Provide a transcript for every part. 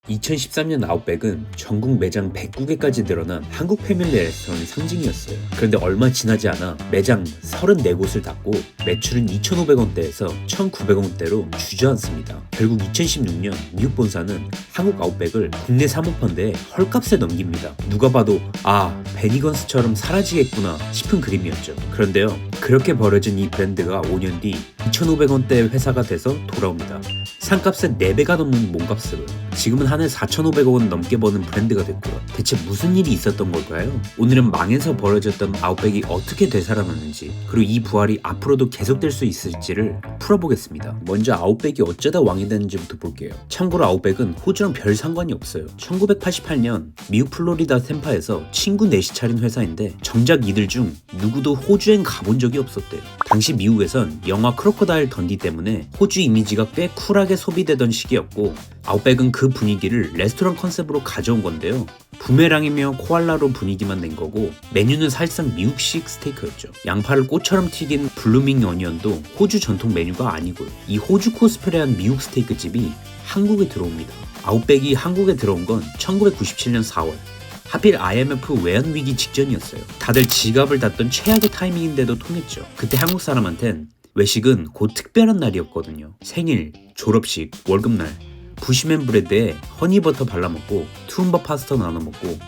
2013년 아웃백은 전국 매장 109개까지 늘어난 한국 패밀리 레스토랑의 상징이었어요. 그런데 얼마 지나지 않아 매장 34곳을 닫고 매출은 2,500원대에서 1,900원대로 주저앉습니다. 결국 2016년 미국 본사는 한국 아웃백을 국내 사모펀드에 헐값에 넘깁니다. 누가 봐도 베니건스처럼 사라지겠구나 싶은 그림이었죠. 그런데요, 그렇게 벌어진 이 브랜드가 5년 뒤 2,500원대 회사가 돼서 돌아옵니다. 상값의 4배가 넘는 몸값으로 지금은 한 해 4,500원 넘게 버는 브랜드가 됐고요. 대체 무슨 일이 있었던 걸까요? 오늘은 망해서 벌어졌던 아웃백이 어떻게 되살아났는지, 그리고 이 부활이 앞으로도 계속될 수 있을지를 풀어보겠습니다. 먼저 아웃백이 어쩌다 왕이 됐는지부터 볼게요. 참고로 아웃백은 호주랑 별 상관이 없어요. 1988년 미국 플로리다 템파에서 친구 넷이 차린 회사인데 정작 이들 중 누구도 호주엔 가본 적이 없었대요. 당시 미국에선 영화 크로커다일 던디 때문에 호주 이미지가 꽤 쿨하게 소비되던 시기였고, 아웃백은 그 분위기를 레스토랑 컨셉으로 가져온 건데요. 부메랑이며 코알라로 분위기만 낸 거고, 메뉴는 사실상 미국식 스테이크였죠. 양파를 꽃처럼 튀긴 블루밍 어니언도 호주 전통 메뉴가 아니고요. 이 호주 코스프레한 미국 스테이크집이 한국에 들어옵니다. 아웃백이 한국에 들어온 건 1997년 4월. 하필 IMF 외환위기 직전이었어요. 다들 지갑을 닫던 최악의 타이밍인데도 통했죠. 그때 한국 사람한텐 외식은 곧 특별한 날이었거든요. 생일, 졸업식, 월급날, 부시맨 브레드에 허니버터 발라먹고 투움바 파스타 나눠먹고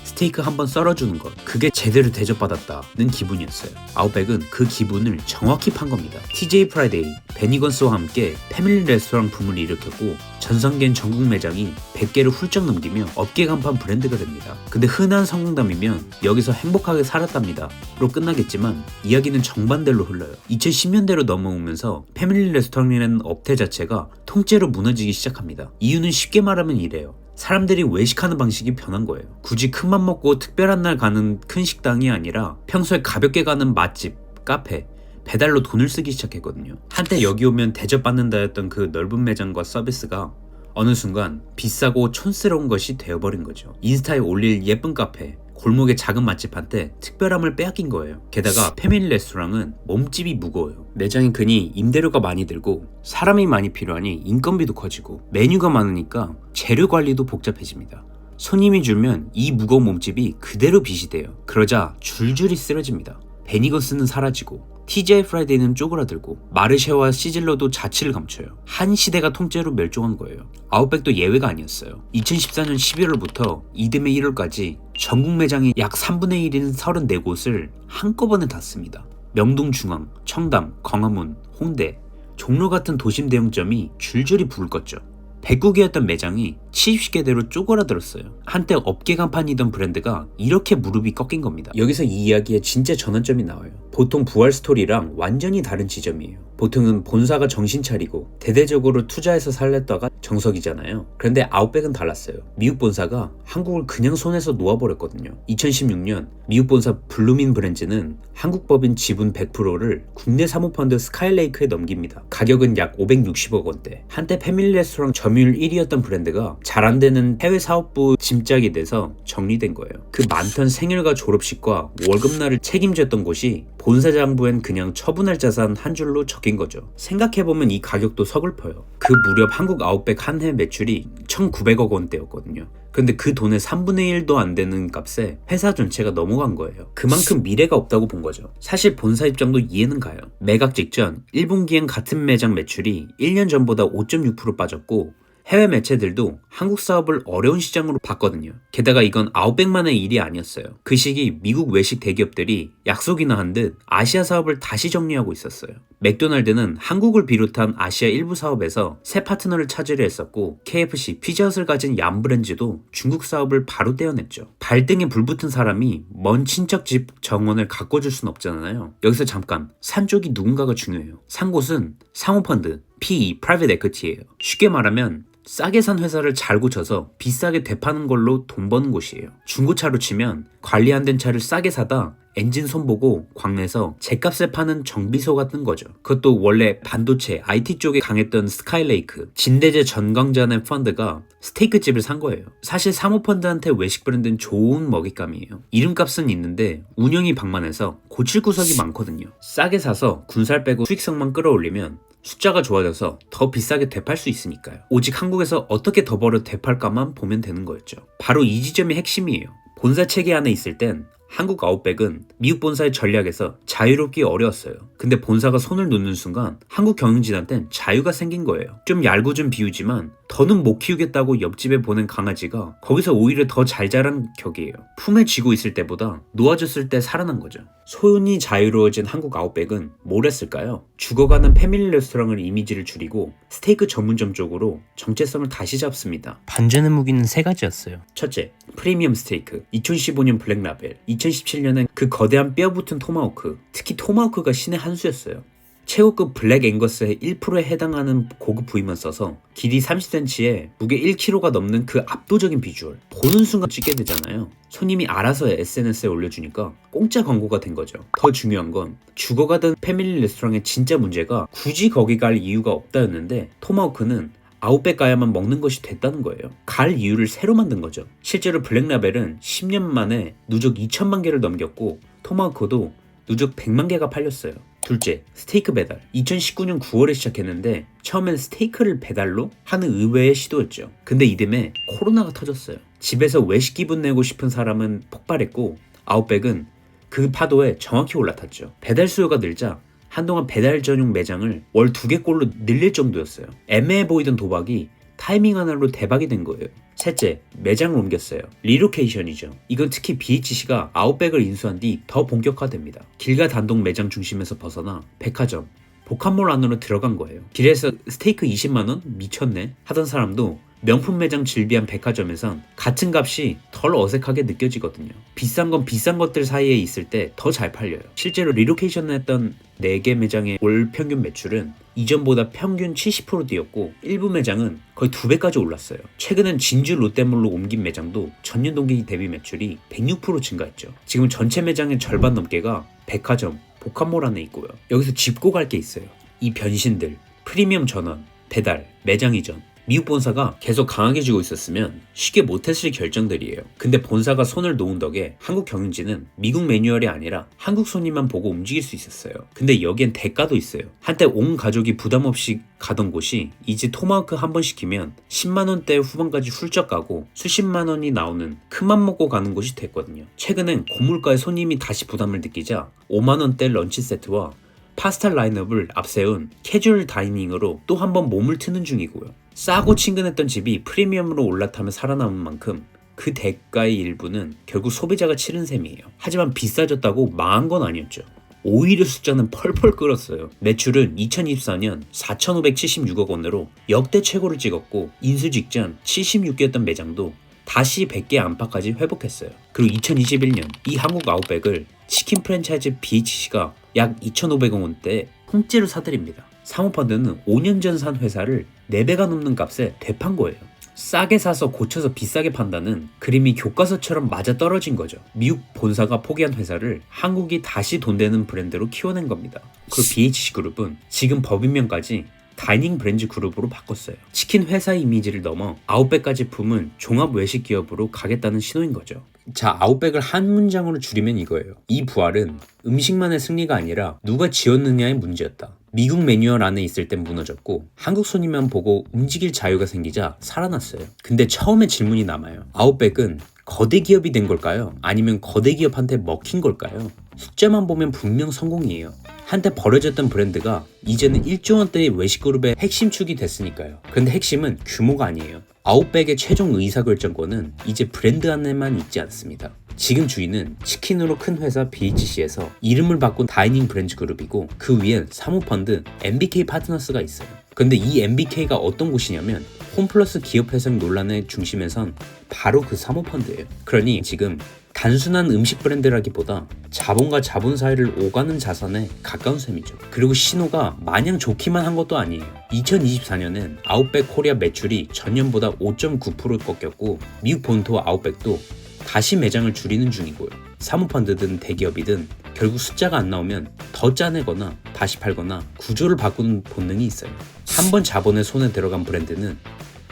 스테이크 한번 썰어주는 것, 그게 제대로 대접받았다는 기분이었어요. 아웃백은 그 기분을 정확히 판 겁니다. TJ 프라이데이, 베니건스와 함께 패밀리 레스토랑 붐을 일으켰고 전성기엔 전국 매장이 100개를 훌쩍 넘기며 업계 간판 브랜드가 됩니다. 근데 흔한 성공담이면 여기서 행복하게 살았답니다 로 끝나겠지만 이야기는 정반대로 흘러요. 2010년대로 넘어오면서 패밀리 레스토랑이라는 업태 자체가 통째로 무너지기 시작합니다. 이유는 쉽게 말하면 이래요. 사람들이 외식하는 방식이 변한 거예요. 굳이 큰맘 먹고 특별한 날 가는 큰 식당이 아니라 평소에 가볍게 가는 맛집, 카페, 배달로 돈을 쓰기 시작했거든요. 한때 여기 오면 대접받는다 했던 그 넓은 매장과 서비스가 어느 순간 비싸고 촌스러운 것이 되어버린 거죠. 인스타에 올릴 예쁜 카페, 골목의 작은 맛집한테 특별함을 빼앗긴 거예요. 게다가 패밀리 레스토랑은 몸집이 무거워요. 매장이 크니 임대료가 많이 들고 사람이 많이 필요하니 인건비도 커지고 메뉴가 많으니까 재료 관리도 복잡해집니다. 손님이 줄면 이 무거운 몸집이 그대로 빚이 돼요. 그러자 줄줄이 쓰러집니다. 베니건스는 사라지고 TGI 프라이데이는 쪼그라들고 마르쉐와 시즐러도 자취를 감춰요. 한 시대가 통째로 멸종한 거예요. 아웃백도 예외가 아니었어요. 2014년 11월부터 이듬해 1월까지 전국 매장의 약 3분의 1인 34곳을 한꺼번에 닫습니다. 명동 중앙, 청담, 광화문, 홍대, 종로 같은 도심 대형점이 줄줄이 불을 껐죠. 109개였던 매장이 70개대로 쪼그라들었어요. 한때 업계 간판이던 브랜드가 이렇게 무릎이 꺾인 겁니다. 여기서 이 이야기의 진짜 전환점이 나와요. 보통 부활 스토리랑 완전히 다른 지점이에요. 보통은 본사가 정신 차리고 대대적으로 투자해서 살렸다가 정석이잖아요. 그런데 아웃백은 달랐어요. 미국 본사가 한국을 그냥 손에서 놓아버렸거든요. 2016년 미국 본사 블루민 브랜즈는 한국 법인 지분 100%를 국내 사모펀드 스카이레이크에 넘깁니다. 가격은 약 560억 원대. 한때 패밀리 레스토랑 점유율 1위였던 브랜드가 잘 안되는 해외 사업부 짐짝이 돼서 정리된 거예요. 그 많던 생일과 졸업식과 월급날을 책임졌던 곳이 본사 장부엔 그냥 처분할 자산 한 줄로 적힌 거죠. 생각해보면 이 가격도 서글퍼요. 그 무렵 한국 아웃백 한 해 매출이 1,900억 원대였거든요. 근데 그 돈의 3분의 1도 안 되는 값에 회사 전체가 넘어간 거예요. 그만큼 미래가 없다고 본 거죠. 사실 본사 입장도 이해는 가요. 매각 직전 1분기엔 같은 매장 매출이 1년 전보다 5.6% 빠졌고 해외 매체들도 한국 사업을 어려운 시장으로 봤거든요. 게다가 이건 아웃백만의 일이 아니었어요. 그 시기 미국 외식 대기업들이 약속이나 한 듯 아시아 사업을 다시 정리하고 있었어요. 맥도날드는 한국을 비롯한 아시아 일부 사업에서 새 파트너를 찾으려 했었고, KFC, 피자헛을 가진 얌브랜즈도 중국 사업을 바로 떼어냈죠. 발등에 불붙은 사람이 먼 친척 집 정원을 가꿔줄 순 없잖아요. 여기서 잠깐 산 쪽이 누군가가 중요해요. 산 곳은 사모펀드, PE, Private Equity예요. 쉽게 말하면 싸게 산 회사를 잘 고쳐서 비싸게 되파는 걸로 돈 버는 곳이에요. 중고차로 치면 관리 안 된 차를 싸게 사다 엔진 손보고 광내서 제값에 파는 정비소 같은 거죠. 그것도 원래 반도체, IT 쪽에 강했던 스카이레이크, 진대제 전광자의 펀드가 스테이크집을 산 거예요. 사실 사모펀드한테 외식 브랜드는 좋은 먹잇감이에요. 이름값은 있는데 운영이 방만해서 고칠 구석이 많거든요. 싸게 사서 군살 빼고 수익성만 끌어올리면 숫자가 좋아져서 더 비싸게 되팔 수 있으니까요. 오직 한국에서 어떻게 더 벌어 되팔까만 보면 되는 거였죠. 바로 이 지점이 핵심이에요. 본사 체계 안에 있을 땐 한국 아웃백은 미국 본사의 전략에서 자유롭기 어려웠어요. 근데 본사가 손을 놓는 순간 한국 경영진한텐 자유가 생긴 거예요. 좀 얄궂은 비유지만 더는 못 키우겠다고 옆집에 보낸 강아지가 거기서 오히려 더 잘 자란 격이에요. 품에 쥐고 있을 때보다 놓아줬을 때 살아난 거죠. 손이 자유로워진 한국 아웃백은 뭘 했을까요? 죽어가는 패밀리 레스토랑을 이미지를 줄이고 스테이크 전문점 쪽으로 정체성을 다시 잡습니다. 반전의 무기는 세 가지였어요. 첫째, 프리미엄 스테이크. 2015년 블랙라벨, 2017년엔 그 거대한 뼈 붙은 토마호크. 특히 토마호크가 신의 한 수였어요. 최고급 블랙 앵거스의 1%에 해당하는 고급 부위만 써서 길이 30cm에 무게 1kg가 넘는 그 압도적인 비주얼. 보는 순간 찍게 되잖아요. 손님이 알아서 SNS에 올려주니까 공짜 광고가 된 거죠. 더 중요한 건 죽어가던 패밀리 레스토랑의 진짜 문제가 굳이 거기 갈 이유가 없다였는데 토마호크는 아웃백 가야만 먹는 것이 됐다는 거예요. 갈 이유를 새로 만든 거죠. 실제로 블랙라벨은 10년 만에 누적 2천만 개를 넘겼고 토마호크도 누적 100만 개가 팔렸어요. 둘째, 스테이크 배달. 2019년 9월에 시작했는데 처음엔 스테이크를 배달로 하는 의외의 시도였죠. 근데 이듬해 코로나가 터졌어요. 집에서 외식 기분 내고 싶은 사람은 폭발했고 아웃백은 그 파도에 정확히 올라탔죠. 배달 수요가 늘자 한동안 배달 전용 매장을 월 2개꼴로 늘릴 정도였어요. 애매해 보이던 도박이 타이밍 하나로 대박이 된 거예요. 셋째, 매장을 옮겼어요. 리로케이션이죠. 이건 특히 BHC가 아웃백을 인수한 뒤 더 본격화됩니다. 길가 단독 매장 중심에서 벗어나 백화점, 복합몰 안으로 들어간 거예요. 길에서 스테이크 20만원? 미쳤네? 하던 사람도 명품 매장 질비한 백화점에선 같은 값이 덜 어색하게 느껴지거든요. 비싼 건 비싼 것들 사이에 있을 때 더 잘 팔려요. 실제로 리로케이션을 했던 4개 매장의 월 평균 매출은 이전보다 평균 70% 뛰었고 일부 매장은 거의 2배까지 올랐어요. 최근엔 진주 롯데몰로 옮긴 매장도 전년 동기 대비 매출이 106% 증가했죠. 지금 전체 매장의 절반 넘게가 백화점, 복합몰 안에 있고요. 여기서 짚고 갈 게 있어요. 이 변신들, 프리미엄 전원, 배달, 매장 이전, 미국 본사가 계속 강하게 쥐고 있었으면 쉽게 못했을 결정들이에요. 근데 본사가 손을 놓은 덕에 한국 경영진은 미국 매뉴얼이 아니라 한국 손님만 보고 움직일 수 있었어요. 근데 여기엔 대가도 있어요. 한때 온 가족이 부담 없이 가던 곳이 이제 토마호크 한 번 시키면 10만원대 후반까지 훌쩍 가고 수십만원이 나오는 큰맘 먹고 가는 곳이 됐거든요. 최근엔 고물가에 손님이 다시 부담을 느끼자 5만원대 런치 세트와 파스타 라인업을 앞세운 캐주얼 다이닝으로 또 한 번 몸을 트는 중이고요. 싸고 친근했던 집이 프리미엄으로 올라타며 살아남은 만큼 그 대가의 일부는 결국 소비자가 치른 셈이에요. 하지만 비싸졌다고 망한 건 아니었죠. 오히려 숫자는 펄펄 끓었어요. 매출은 2024년 4,576억 원으로 역대 최고를 찍었고 인수 직전 76개였던 매장도 다시 100개 안팎까지 회복했어요. 그리고 2021년 이 한국 아웃백을 치킨 프랜차이즈 BHC가 약 2,500억 원대에 통째로 사들입니다. 사모펀드는 5년 전 산 회사를 4배가 넘는 값에 되판 거예요. 싸게 사서 고쳐서 비싸게 판다는 그림이 교과서처럼 맞아떨어진 거죠. 미국 본사가 포기한 회사를 한국이 다시 돈 되는 브랜드로 키워낸 겁니다. 그리고 BHC 그룹은 지금 법인명까지 다이닝 브랜드 그룹으로 바꿨어요. 치킨 회사 이미지를 넘어 아웃백까지 품은 종합 외식 기업으로 가겠다는 신호인 거죠. 자, 아웃백을 한 문장으로 줄이면 이거예요. 이 부활은 음식만의 승리가 아니라 누가 지었느냐의 문제였다. 미국 매뉴얼 안에 있을 땐 무너졌고 한국 손님만 보고 움직일 자유가 생기자 살아났어요. 근데 처음에 질문이 남아요. 아웃백은 거대 기업이 된 걸까요? 아니면 거대 기업한테 먹힌 걸까요? 숫자만 보면 분명 성공이에요. 한때 버려졌던 브랜드가 이제는 1조 원대의 외식그룹의 핵심축이 됐으니까요. 그런데 핵심은 규모가 아니에요. 아웃백의 최종 의사결정권은 이제 브랜드 안에만 있지 않습니다. 지금 주인은 치킨으로 큰 회사 BHC에서 이름을 바꾼 다이닝 브랜드 그룹이고 그 위엔 사모펀드 MBK 파트너스가 있어요. 근데 이 MBK가 어떤 곳이냐면 홈플러스 기업 회생 논란의 중심에선 바로 그 사모펀드예요. 그러니 지금 단순한 음식 브랜드라기보다 자본과 자본 사이를 오가는 자산에 가까운 셈이죠. 그리고 신호가 마냥 좋기만 한 것도 아니에요. 2024년엔 아웃백 코리아 매출이 전년보다 5.9% 꺾였고 미국 본토 아웃백도 다시 매장을 줄이는 중이고요. 사모펀드든 대기업이든 결국 숫자가 안 나오면 더 짜내거나 다시 팔거나 구조를 바꾸는 본능이 있어요. 한 번 자본의 손에 들어간 브랜드는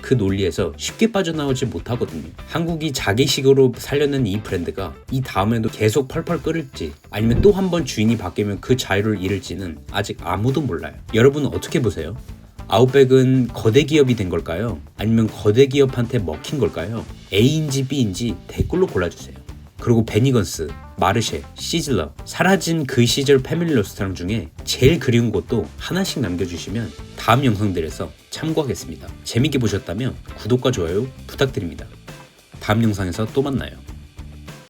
그 그 논리에서 쉽게 빠져나오지 못하거든요. 한국이 자기식으로 살려는 이 브랜드가 이 다음에도 계속 펄펄 끓을지 아니면 또 한 번 주인이 바뀌면 그 자유를 잃을지는 아직 아무도 몰라요. 여러분은 어떻게 보세요? 아웃백은 거대 기업이 된 걸까요? 아니면 거대 기업한테 먹힌 걸까요? A인지 B인지 댓글로 골라주세요. 그리고 베니건스, 마르쉐, 시즐러, 사라진 그 시절 패밀리 레스토랑 중에 제일 그리운 곳도 하나씩 남겨주시면 다음 영상들에서 참고하겠습니다. 재밌게 보셨다면 구독과 좋아요 부탁드립니다. 다음 영상에서 또 만나요.